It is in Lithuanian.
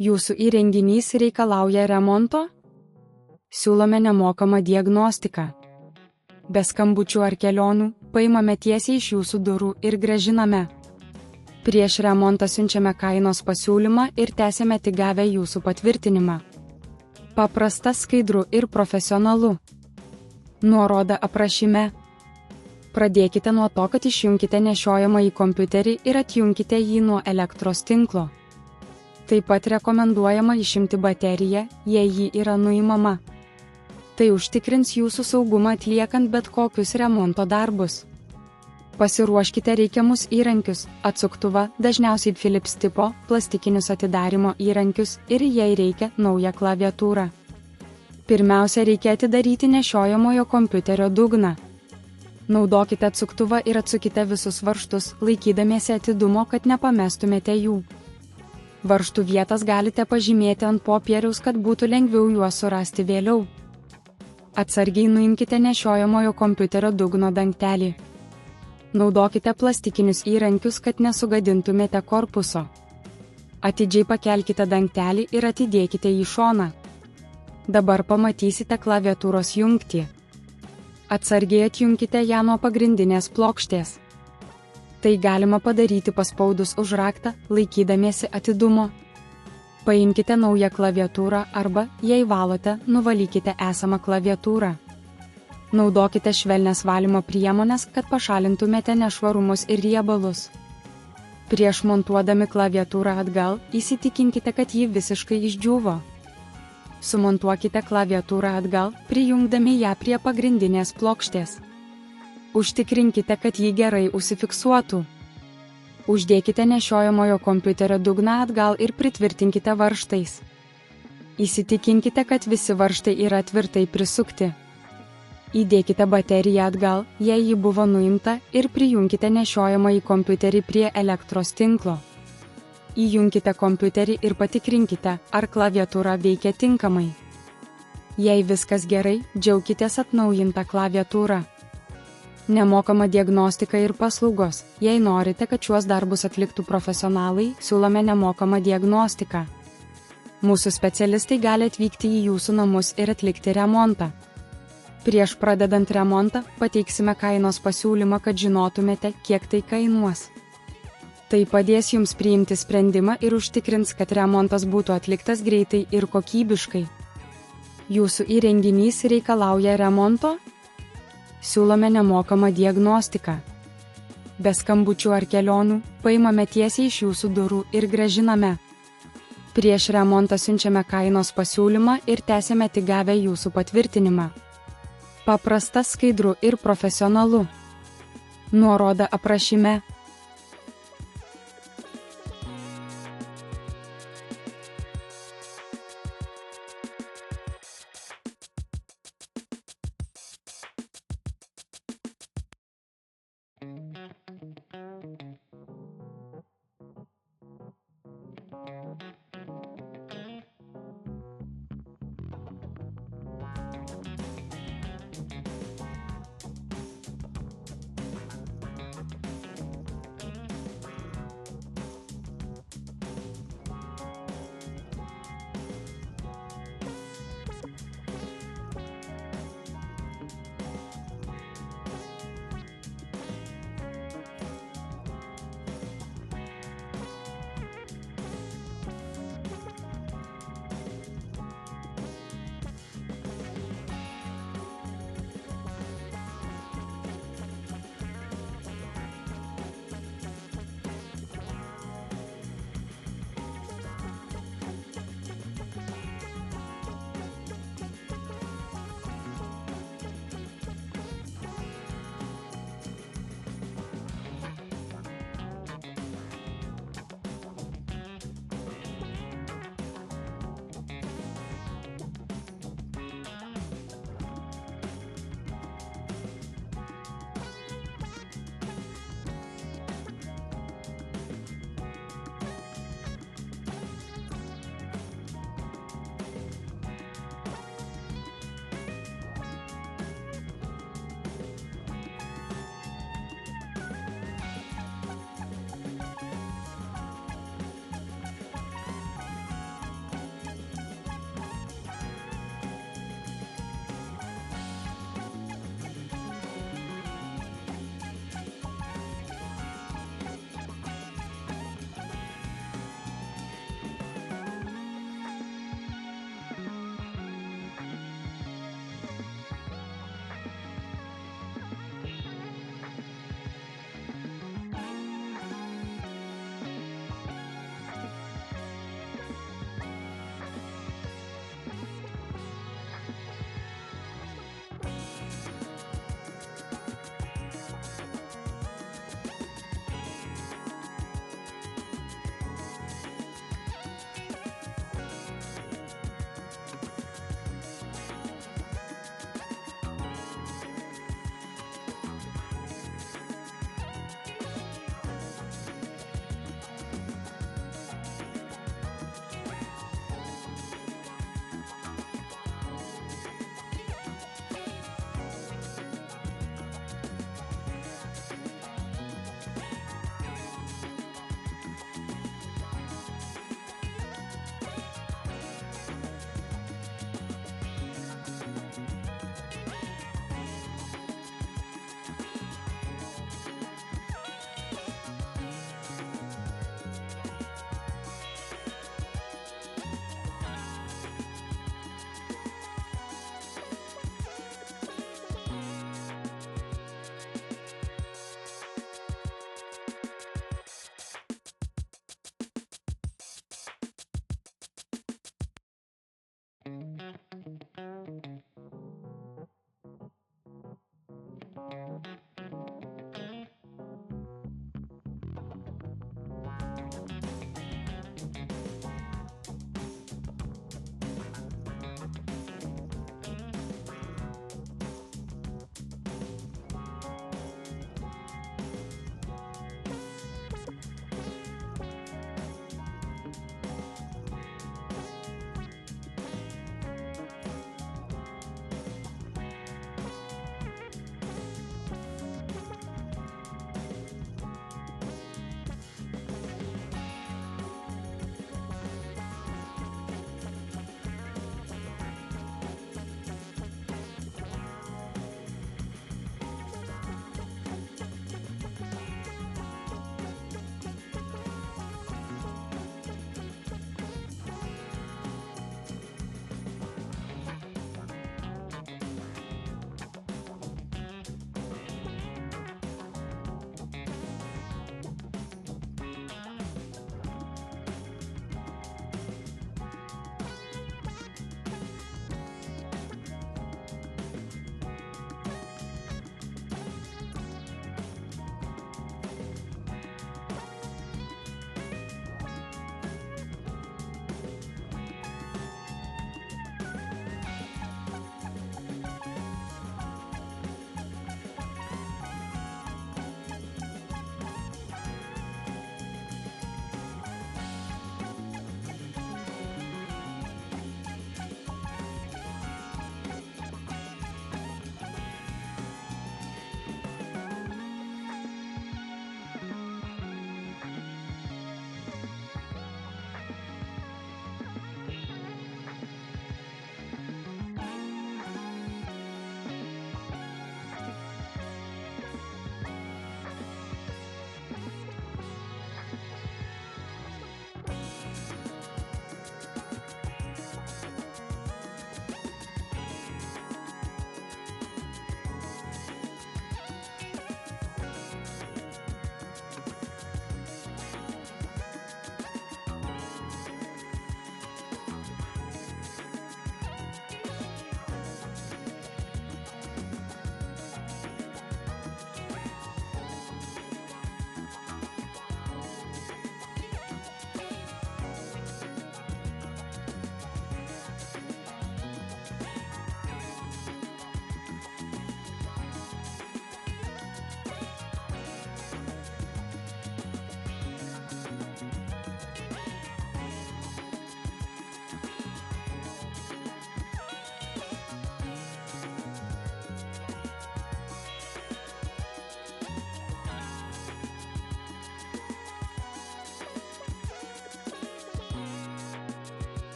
Jūsų įrenginys reikalauja remonto? Siūlome nemokamą diagnostiką. Be skambučių ar kelionių, paimame tiesiai iš jūsų durų ir grąžiname. Prieš remontą siunčiame kainos pasiūlymą ir tęsiame tik gavę jūsų patvirtinimą. Paprasta, skaidru ir profesionalu. Nuoroda aprašyme. Pradėkite nuo to, kad išjunkite nešiojamą į kompiuterį ir atjunkite jį nuo elektros tinklo. Taip pat rekomenduojama išimti bateriją, jei ji yra nuimama. Tai užtikrins jūsų saugumą atliekant bet kokius remonto darbus. Pasiruoškite reikiamus įrankius, atsuktuvą, dažniausiai Philips tipo, plastikinius atidarymo įrankius ir jei reikia naują klaviatūrą. Pirmiausia, reikia atidaryti nešiojamojo kompiuterio dugną. Naudokite atsuktuvą ir atsukite visus varžtus, laikydamiesi atidumo, kad nepamestumėte jų. Varžtų vietas galite pažymėti ant popieriaus, kad būtų lengviau juos surasti vėliau. Atsargiai nuimkite nešiojamojo kompiuterio dugno dangtelį. Naudokite plastikinius įrankius, kad nesugadintumėte korpuso. Atidžiai pakelkite dangtelį ir atidėkite į šoną. Dabar pamatysite klaviatūros jungtį. Atsargiai atjunkite ją nuo pagrindinės plokštės. Tai galima padaryti paspaudus už raktą, laikydamiesi atidumo. Paimkite naują klaviatūrą arba, jei valote, nuvalykite esamą klaviatūrą. Naudokite švelnias valymo priemones, kad pašalintumėte nešvarumus ir riebalus. Prieš montuodami klaviatūrą atgal, įsitikinkite, kad ji visiškai išdžiūvo. Sumontuokite klaviatūrą atgal, prijungdami ją prie pagrindinės plokštės. Užtikrinkite, kad ji gerai užsifiksuotų. Uždėkite nešiojamojo kompiuterio dugną atgal ir pritvirtinkite varžtais. Įsitikinkite, kad visi varžtai yra tvirtai prisukti. Įdėkite bateriją atgal, jei ji buvo nuimta, ir prijunkite nešiojamąjį kompiuterį prie elektros tinklo. Įjunkite kompiuterį ir patikrinkite, ar klaviatūra veikia tinkamai. Jei viskas gerai, džiaukitės atnaujintą klaviatūrą. Nemokama diagnostika ir paslaugos. Jei norite, kad šiuos darbus atliktų profesionalai, siūlome nemokamą diagnostiką. Mūsų specialistai gali atvykti į jūsų namus ir atlikti remontą. Prieš pradedant remontą, pateiksime kainos pasiūlymą, kad žinotumėte, kiek tai kainuos. Tai padės jums priimti sprendimą ir užtikrins, kad remontas būtų atliktas greitai ir kokybiškai. Jūsų įrenginys reikalauja remonto? Siūlome nemokamą diagnostiką. Be skambučių ar kelionių, paimame tiesiai iš jūsų durų ir grąžiname. Prieš remontą siunčiame kainos pasiūlymą ir tęsiame tik gavę jūsų patvirtinimą. Paprasta, skaidru ir profesionalu. Nuoroda aprašyme.